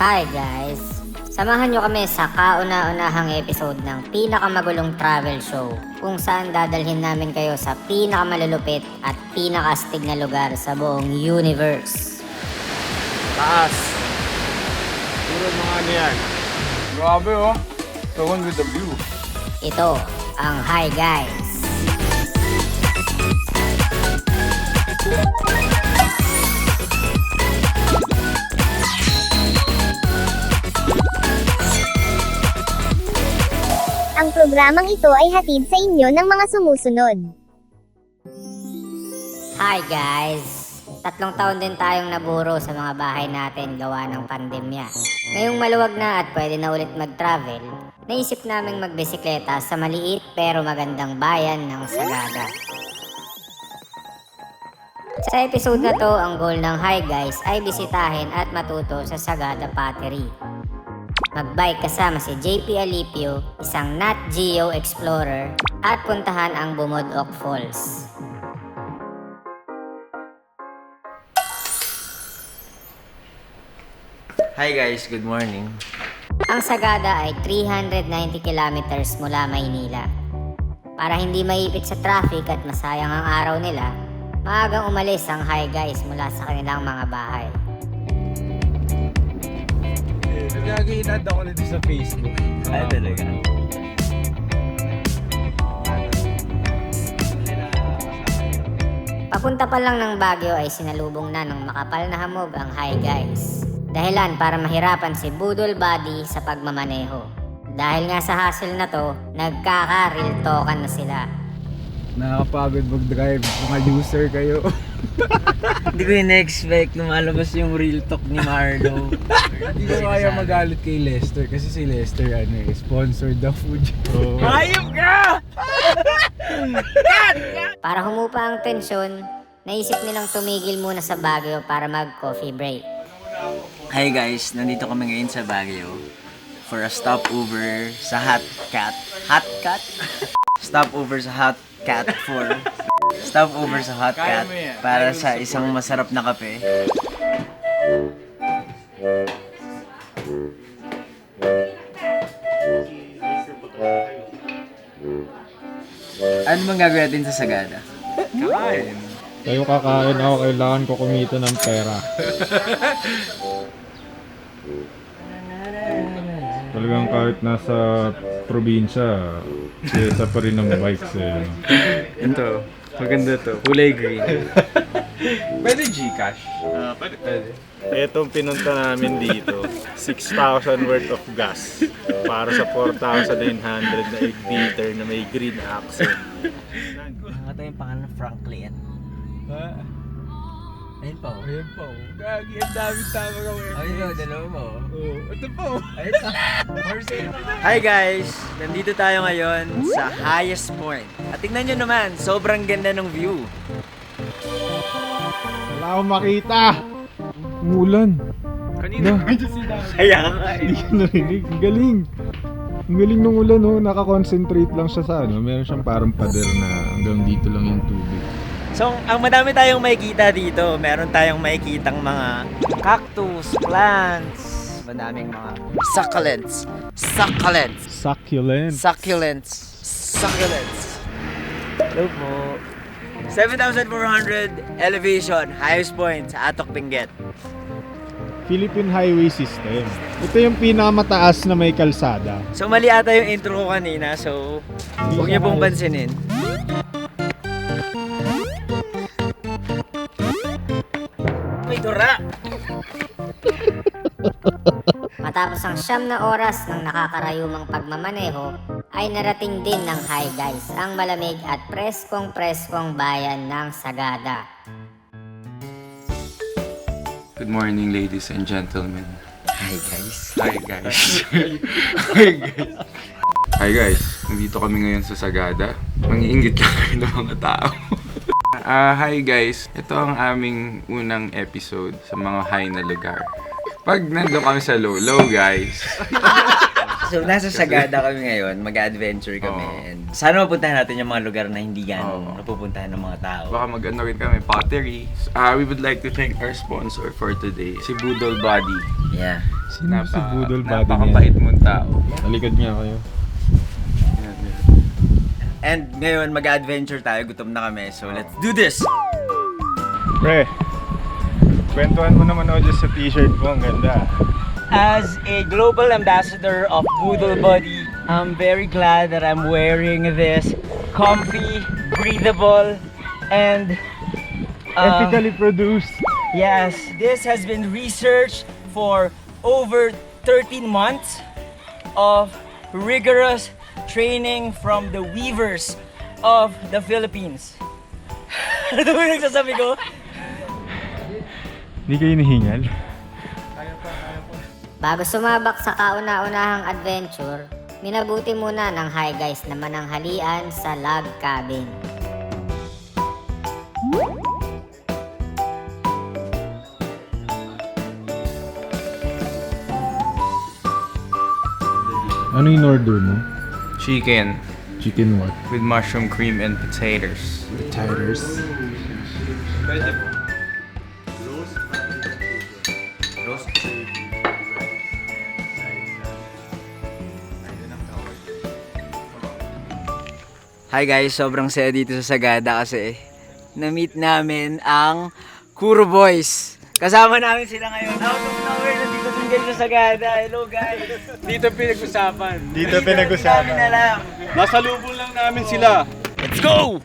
Hi guys! Samahan nyo kami sa kauna-unahang episode ng pinakamagulong travel show kung saan dadalhin namin kayo sa pinakamalulupit at pinakastig na lugar sa buong universe. Taas. Puro mga ano yan. Grabe oh. The one with the view. Ito ang Hi Guys! Ang programang ito ay hatid sa inyo ng mga sumusunod. Hi guys! 3 taon din tayong naburo sa mga bahay natin gawa ng pandemya. Ngayong maluwag na at pwede na ulit mag-travel, naisip naming magbisikleta sa maliit pero magandang bayan ng Sagada. Sa episode na to, ang goal ng Hi Guys ay bisitahin at matuto sa Sagada Pottery. Magbike kasama si JP Alipio, isang Nat Geo Explorer, at puntahan ang Bumodok Falls. Hi guys, good morning. Ang Sagada ay 390 kilometers mula Maynila. Para hindi maipit sa traffic at masayang ang araw nila, maagang umalis ang Hi Guys mula sa kanilang mga bahay. Nagagainad ako nito sa Facebook. Ay, talaga. Papunta pa lang ng Baguio ay sinalubong na ng makapal na hamog ang Hi Guys. Dahilan para mahirapan si Budol Buddy sa pagmamaneho. Dahil nga sa hassle na to, nagkaka-real talkan na sila. Nakakapagod mag-drive. Mga user kayo. Hindi ko in-expect lumalabas yung real talk ni Marlo. Hindi ko kaya magalit kay Lester kasi si Lester sponsored the food. Oh. Ayop ka! Para humupa ang tensyon, naisip nilang tumigil muna sa Baguio para mag-coffee break. Hi guys, nandito kami ngayon sa Baguio for a stopover sa Hot Cat. Hot Cat? Stopover sa Hot Cat for stopover sa Hot Cat para sa isang masarap na kape. Ano bang gagawin natin sa Sagada? Kain. Kayo kakain ako, kailangan ko kumita ng pera. Talagang kahit nasa probinsya, kesa pa rin ng bikes eh. Ito. Maganda to. Kulay green. Pwede Gcash. Pwede. Itong pinunta namin dito, 6,000 worth of gas para sa 4,900 na egg beater na may green accent. Ano ito yung pangalan ng Franklin? Ayun pa oh. Ayan po. Gagi, ang dami tama ka mo. Ayun o, dalawa mo. Oh, ito po. Ayun pa. Hi guys! Nandito tayo ngayon sa highest point. At tingnan nyo naman, sobrang ganda ng view. Wala akong makita! Umulan. Kanina Na. medyo sinabi. Kaya nga eh. Hindi ko narinig. Ang galing. Ang galing ng ulan oh. Nakakonsentrate lang siya sa ano. Meron siyang parang pader na hanggang dito lang yung tubig. So, ang madami tayong makikita dito. Meron tayong makikitang mga cactus, plants, madaming mga succulents. Succulents. Succulent. Succulents. Succulents. Hello po. 7,400 elevation, highest point sa Atok Benguet. Philippine Highway System. Ito yung pinakamataas na may kalsada. So mali ata yung intro ko kanina, so huwag niyo pong pansinin. May tura! Matapos ang 9 na oras ng nakakarayumang pagmamaneho, ay narating din ng Hi Guys ang malamig at preskong-preskong bayan ng Sagada. Good morning, ladies and gentlemen. Hi guys. Hi, guys. Hi, guys. Hi, guys. Nandito kami ngayon sa Sagada. Mangiingit lang kayo ng mga tao. Hi, guys. Ito ang aming unang episode sa mga high na lugar. Pag nandun kami sa low, guys. So nasa Sagada kami ngayon, mag-adventure kami. Oo. And sana mapuntahan natin yung mga lugar na hindi ganun Oo. napupuntahan ng mga tao. Baka mag-ano rin kami, pottery. We would like to thank our sponsor for today, si Budol Buddy. Yeah. Sino si Budol Body Napakabait mong tao. Talikod niya kayo. Yan. And ngayon, mag-adventure tayo. Gutom na kami. So, let's do this! Pre, kwentuhan mo naman ako dyan sa t-shirt mo. Ang ganda. As a global ambassador of Boodle Body, I'm very glad that I'm wearing this comfy, breathable, and Ethically produced. yes, this has been researched for over 13 months of rigorous training from the weavers of the Philippines. Ano ba yung nagsasabi ko? Hindi kayo nahingal? Bago sumabak sa kauna-unahang adventure, minabuti muna ng Hi Guys na mananghalian sa log cabin. Ano yung order mo? Chicken Chicken what? with mushroom cream and potatoes. Tires. Hi guys, sobrang saya dito sa Sagada kasi na-meet namin ang Kuro Boys. Kasama namin sila ngayon. Out of nowhere, nandito din kayo sa Sagada. Hello guys. Dito pinag-usapan. Dito pinag-usapan. Na lang. Nasa lubong lang namin sila. Let's go!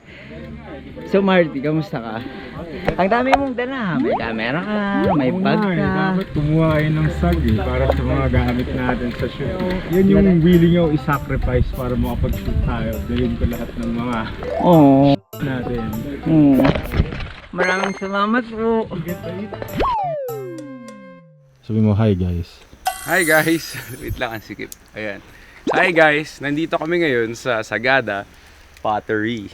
So Marty, kamusta ka? Ang dami mong dala. May camera ka, may bag ka. Dapat kumuha kayo ng sag para sa mga gamit natin sa shoot. Yan yung willing ako i-sacrifice para makapag-shoot tayo. Dalhin ko lahat ng mga Oo. natin. Maraming salamat po. Sabi mo, hi guys. Hi guys! Wait lang ang sikip. Ayan. Hi guys! Nandito kami ngayon sa Sagada Pottery.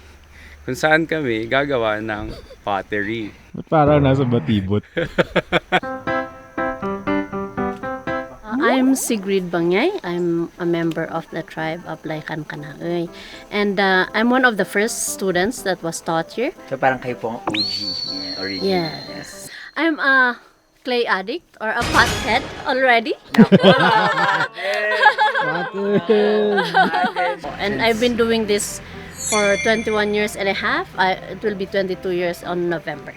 Kung saan kami gagawa ng pottery. Ba't parang nasa batibot? I'm Sigrid Bangay. I'm a member of the tribe of Laykan Kanaoy. And I'm one of the first students that was taught here. So parang kayo po ang OG. Original. Yes. I'm a clay addict or a pothead already. And I've been doing this for 21 years and a half. It will be 22 years on November.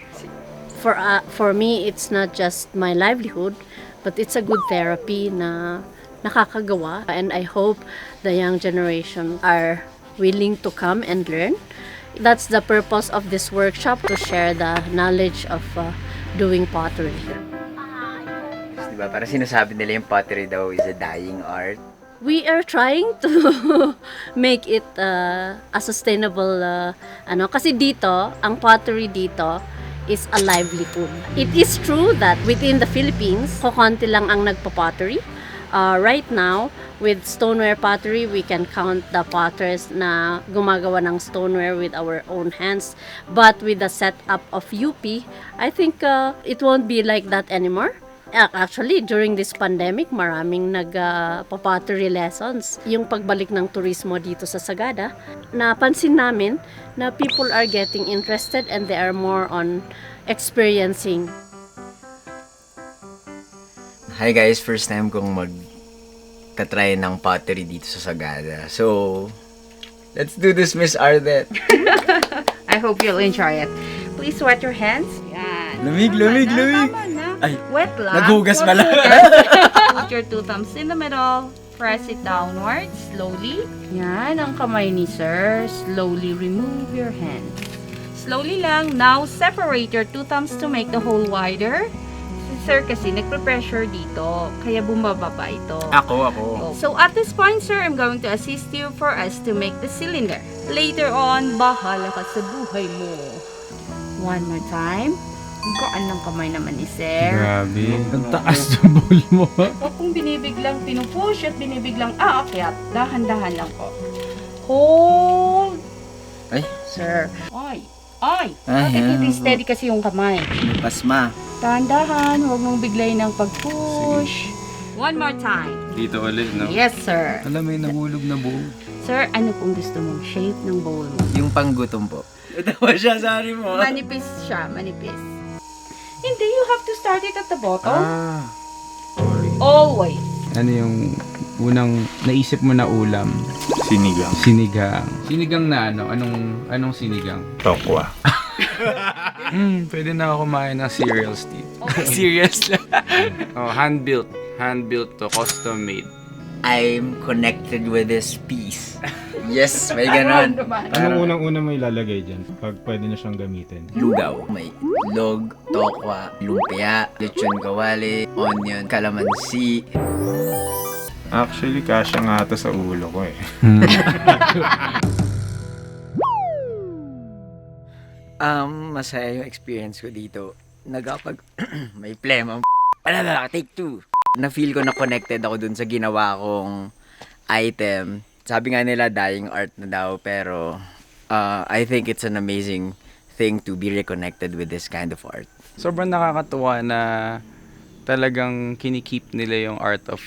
For me, it's not just my livelihood, but it's a good therapy na nakakagawa. And I hope the young generation are willing to come and learn. That's the purpose of this workshop, to share the knowledge of doing pottery. Diba? Parang sinasabi nila yung pottery daw is a dying art. We are trying to make it a sustainable kasi dito, ang pottery dito is a livelihood. It is true that within the Philippines, kokonti lang ang nagpa-pottery. Right now, with stoneware pottery, we can count the potters na gumagawa ng stoneware with our own hands. But with the setup of UP, I think it won't be like that anymore. Actually, during this pandemic, maraming nag-pottery lessons. Yung pagbalik ng turismo dito sa Sagada, napansin namin na people are getting interested and they are more on experiencing. Hi guys, first time kong mag-try ng pottery dito sa Sagada. So, let's do this, Miss Ardet. I hope you'll enjoy it. Please wet your hands. Yan. Lamig. Tama na. Ay, Wet lang. naghugas pala. Put your two thumbs in the middle. Press it downwards slowly. Yan ang kamay ni sir. Slowly remove your hand. Slowly lang. Now, separate your two thumbs to make the hole wider. Si sir kasi nagpe-pressure dito. Kaya bumababa ito. Ako. So at this point, sir, I'm going to assist you for us to make the cylinder. Later on, bahala ka sa buhay mo. One more time. Gaan ng kamay naman ni sir. Grabe. Ang taas ng ball mo. O kung binibiglang pinupush at binibiglang aakyat, dahan-dahan lang po. Hold. Ay. Sir. Ay. Ayan. Keep steady kasi yung kamay. Pasma. Dahan-dahan, huwag mong biglay ng pag-push. One more time. Dito ulit, no? Yes, sir. Alam, may nahulog na buo. Sir, ano pong gusto mong shape ng bowl mo? Yung panggutom po. Itawa siya, sorry mo. Manipis siya, manipis. Hindi, you have to start it at the bottom. Sorry. Always. Ano yung unang naisip mo na ulam? Sinigang. Sinigang. Sinigang na ano? Anong sinigang? Tokwa. Pwede na ako kumain ng cereals dito. Cereals lang. Hand-built. Hand-built to, custom made. I'm connected with this piece. Yes, may ganon. Anong unang-una mo ilalagay dyan pag pwede na siyang gamitin? Lugaw. May log, tokwa, lumpia, lechon kawali, onion, calamansi. Actually, kasya nga ito sa ulo ko eh. Masaya yung experience ko dito. May plema. Take 2. Na-feel ko na connected ako dun sa ginawa kong item. Sabi nga nila dying art na daw, pero I think it's an amazing thing to be reconnected with this kind of art. Sobrang nakakatuwa na talagang kinikip nila yung art of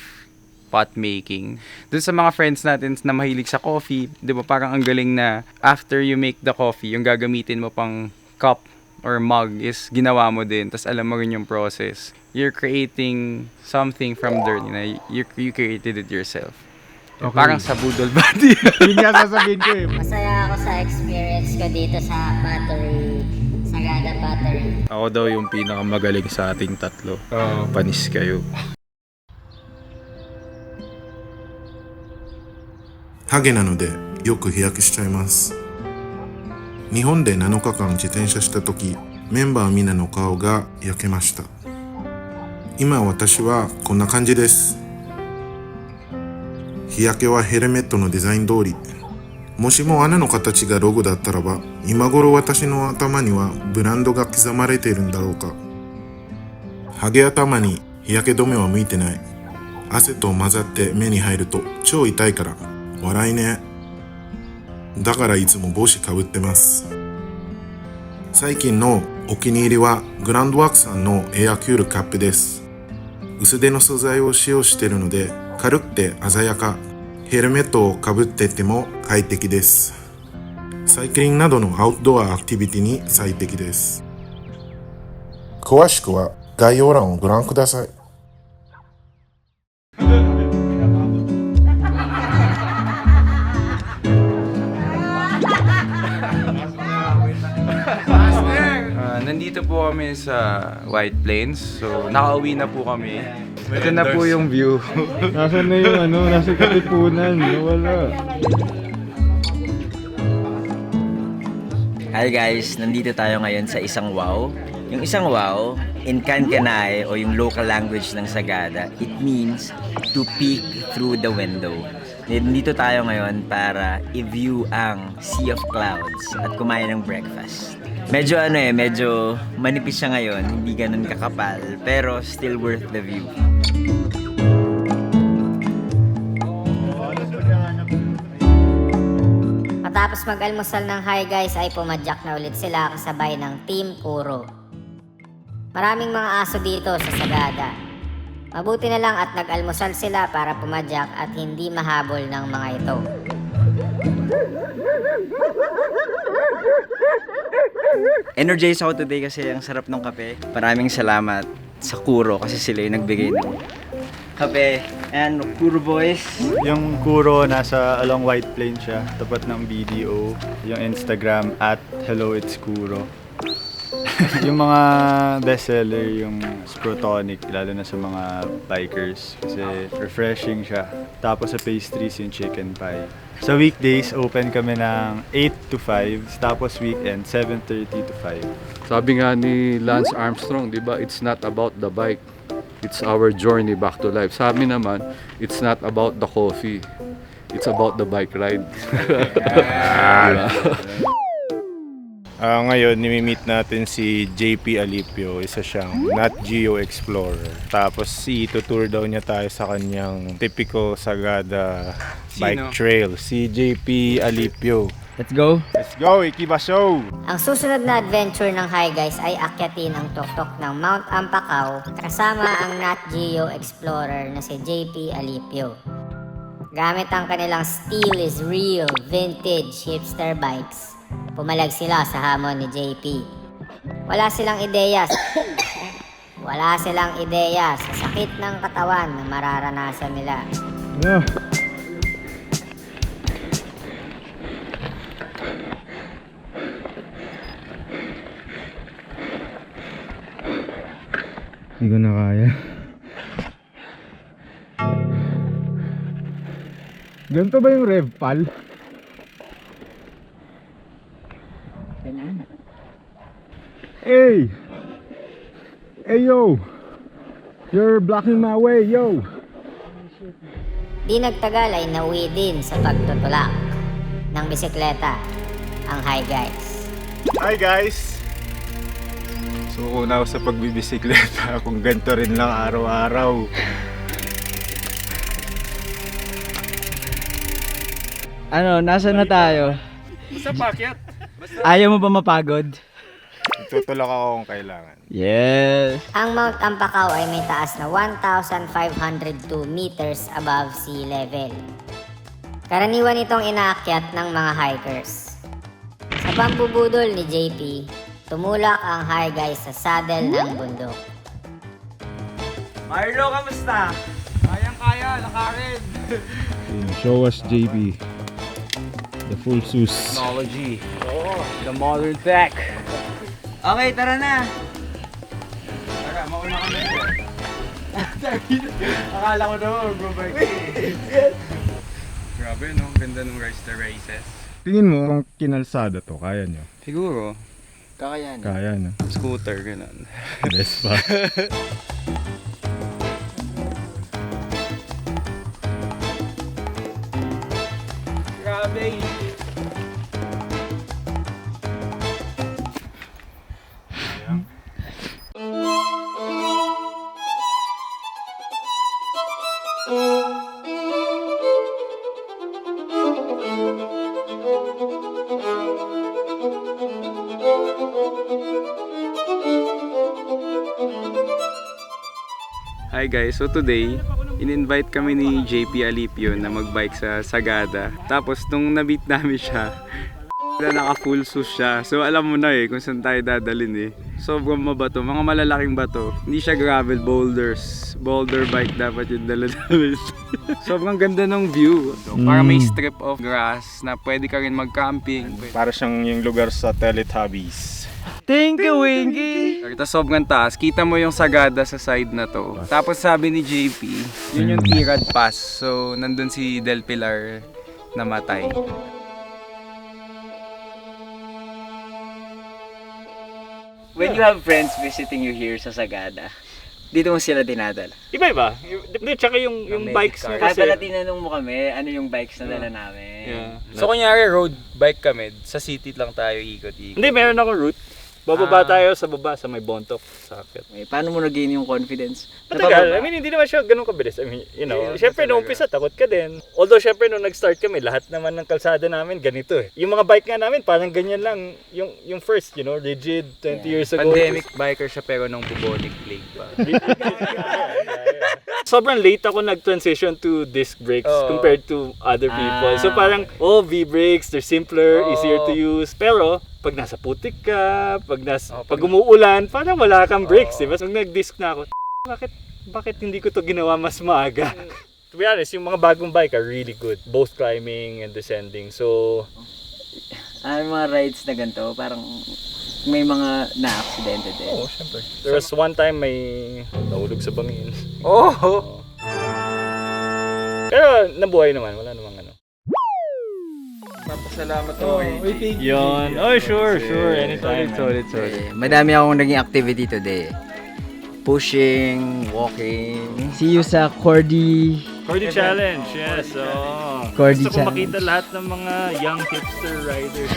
pot making. Doon sa mga friends natin na mahilig sa coffee, di ba parang ang galing na after you make the coffee, yung gagamitin mo pang cup or mug is ginawa mo din. Tapos alam mo rin yung process. You're creating something from dirt. You created it yourself. Okay. Parang sa budol body. Yun nga sasabihin ko eh. Masaya ako sa experience ko dito sa battery, Sagada Battery. Ako daw yung pinakamagaling sa ating tatlo. Panis kayo. ハゲなのでよく日焼けしちゃいます。日本で7日間自転車した時、メンバーみんなの顔が焼けました。今私はこんな感じです。日焼けはヘルメットのデザイン通り。もしも穴の形がロゴだったらば、今頃私の頭にはブランドが刻まれているんだろうか。ハゲ頭に日焼け止めは向いてない。汗と混ざって目に入ると超痛いから。笑いね。だからいつも帽子かぶってます。最近のお気に入りはグランドワークさんのエアキュールカップです。薄手の素材を使用しているので軽くて鮮やか。ヘルメットをかぶってても快適です。サイクリングなどのアウトドアアクティビティに最適です。詳しくは概要欄をご覧ください。Nandito po kami sa White Plains. So, nakauwi na po kami. Ito na po yung view. Nasaan na yung nasa Katipunan? Wala. Hi guys, nandito tayo ngayon sa isang wow. Yung isang wow, in Kankanay o yung local language ng Sagada, it means to peek through the window. Nandito tayo ngayon para i-view ang Sea of Clouds at kumain ng breakfast. Medyo medyo manipis siya ngayon, hindi ganun kakapal, pero still worth the view. Matapos mag-almusal ng hi guys ay pumadyak na ulit sila kasabay ng Team Kuro. Maraming mga aso dito sa Sagada. Mabuti na lang at nag-almusal sila para pumadyak at hindi mahabol ng mga ito. Energized ako today kasi ang sarap ng kape. Maraming salamat sa Kuro kasi sila yung nagbigay ng kape. And Kuro boys. Yung Kuro nasa along White Plains siya, tapat ng BDO. Yung Instagram @HelloIt'sKuro. Yung mga bestseller, yung Sprotonic, lalo na sa mga bikers kasi refreshing siya. Tapos sa pastries yung chicken pie. Sa weekdays, open kami ng 8 to 5. Tapos weekend, 7:30 to 5. Sabi nga ni Lance Armstrong, di ba, it's not about the bike. It's our journey back to life. Sa amin naman, it's not about the coffee. It's about the bike ride. Ngayon, nimi-meet natin si JP Alipio, isa siyang Nat Geo Explorer. Tapos itutour daw niya tayo sa kanyang typical Sagada bike trail, si JP Alipio. Let's go! Let's go! Ikibasho! Ang susunod na adventure ng hi guys ay akyatin ang tuktok ng Mount Ampacao kasama ang Nat Geo Explorer na si JP Alipio. Gamit ang kanilang steel is real vintage hipster bikes. Pumalag sila sa hamon ni JP. Wala silang ideya Wala silang ideya sa sakit ng katawan na mararanasan nila. Ah. Hindi ko na kaya. Ganito ba yung rev pal? Hey! Hey yo! You're blocking my way, yo! Di nagtagal ay nauwi din sa pagtutulak ng bisikleta ang Hi Guys. Hi guys! Suko na ako sa pagbibisikleta kung ganito rin lang araw-araw. Ano, nasa na tayo? Sa pakyat. Ayaw mo ba mapagod? Tutulak ako kung kailangan. Yes! Ang Mount Ampakaw ay may taas na 1,502 meters above sea level. Karaniwan itong inaakyat ng mga hikers. Sa pambubudol ni JP, tumulak ang Hi Guys sa saddle ng bundok. Marlo, kamusta? Kayang-kaya, lakarin! Show us JB. The full sus. Technology. Oo, the modern tech. Okay, tara na. Tara, mauna kami. Akala ko naman magbabike. Grabe no, ganda ng Rise to Races. Tingin mo kung kinalsada to, kaya nyo? Siguro, Kakayan. Kaya no? scooter, ganun. Best pa. Grabe. Hi guys, so today, in-invite kami ni JP Alipio na magbike sa Sagada. Tapos nung na-meet namin siya, naka full sus siya. So alam mo na kung saan tayo dadalhin Sobrang mabato, mga malalaking bato. Hindi siya gravel, boulders. Boulder bike dapat yung dala namin. Sobrang ganda ng view. Para may strip of grass na pwede ka rin mag-camping. Para siyang yung lugar sa Teletubbies. Thank you, Wingy! Tapos sobrang taas, kita mo yung Sagada sa side na to. Tapos sabi ni JP, yun yung Tirad Pass. So nandun si Del Pilar namatay. When you have friends visiting you here sa Sagada, dito mo sila dinadala? Iba-iba. Hindi, tsaka yung bikes mo Kaya kasi. pala tinanong mo kami, ano yung bikes na dala namin? Yeah. So kunyari road bike kami, sa city lang tayo ikot-ikot. Hindi, meron ako route. Bababa tayo sa baba, sa may Bontoc, sa akyat. Okay, paano mo na-gain yung confidence? Matagal. I mean, hindi naman siya ganun kabilis. I mean, you know, syempre nung umpisa, takot ka din. Although, syempre nung nag-start kami, lahat naman ng kalsada namin ganito Yung mga bike nga namin, parang ganyan lang. Yung first, you know, rigid, 20 years ago. Pandemic biker siya pero nung bubonic plague pa. Sobrang late ako nag-transition to disc brakes compared to other people. So parang, V-brakes, they're simpler, easier to use. Pero, pag nasa putik ka, pag umuulan, parang wala kang brakes, diba? So nag-disc na ako, bakit hindi ko to ginawa mas maaga? To be honest, yung mga bagong bike are really good, both climbing and descending. So, Mga rides na ganito, parang may mga na-aksidente din. syempre. There was one time may nahulog sa bangin. Pero nabuhay naman, wala namang ano. Salamat po. Yun. Sure. Anytime. Solid. Madami akong naging activity today. Pushing, walking. See you sa Cordy. Cordy Challenge, yes. Cordy Gusto ko Challenge. makita lahat ng mga young hipster riders.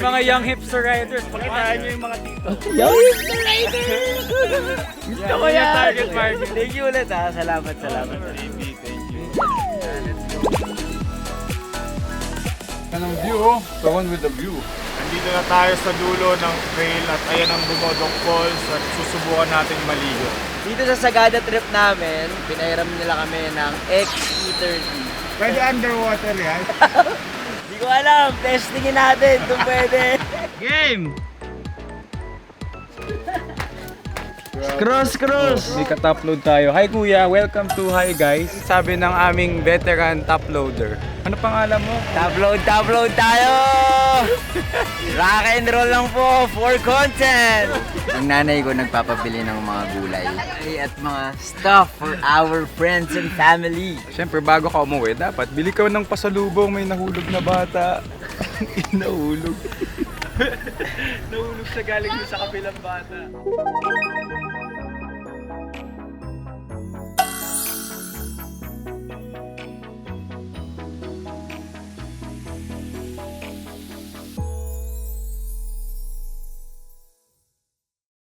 Mga young hipster riders, Pakitaan nyo yung mga tito. Gusto ko yan! Target market. Thank you ulit ha. Salamat. Thank you. Anong view? The one with the view. Nandito na tayo sa dulo ng trail at ayan ang Bumodok Falls at susubukan nating maligo. Dito sa Sagada trip namin, pinairam nila kami ng XE30. Pwede underwater yan? Hindi ko alam, testingin natin kung pwede. Game! Cross! May ka-top-load tayo. Hi kuya, welcome to Hi Guys. Sabi ng aming veteran top-loader. Ano pangalan mo? Top-load tayo! Rock and roll lang po for content! Ang nanay ko nagpapabili ng mga gulay at mga stuff for our friends and family. Siyempre, bago ka umuwi, dapat bili ka ng pasalubong. May nahulog na bata. Nahulog. Nahulog siya galing sa kabilang bata.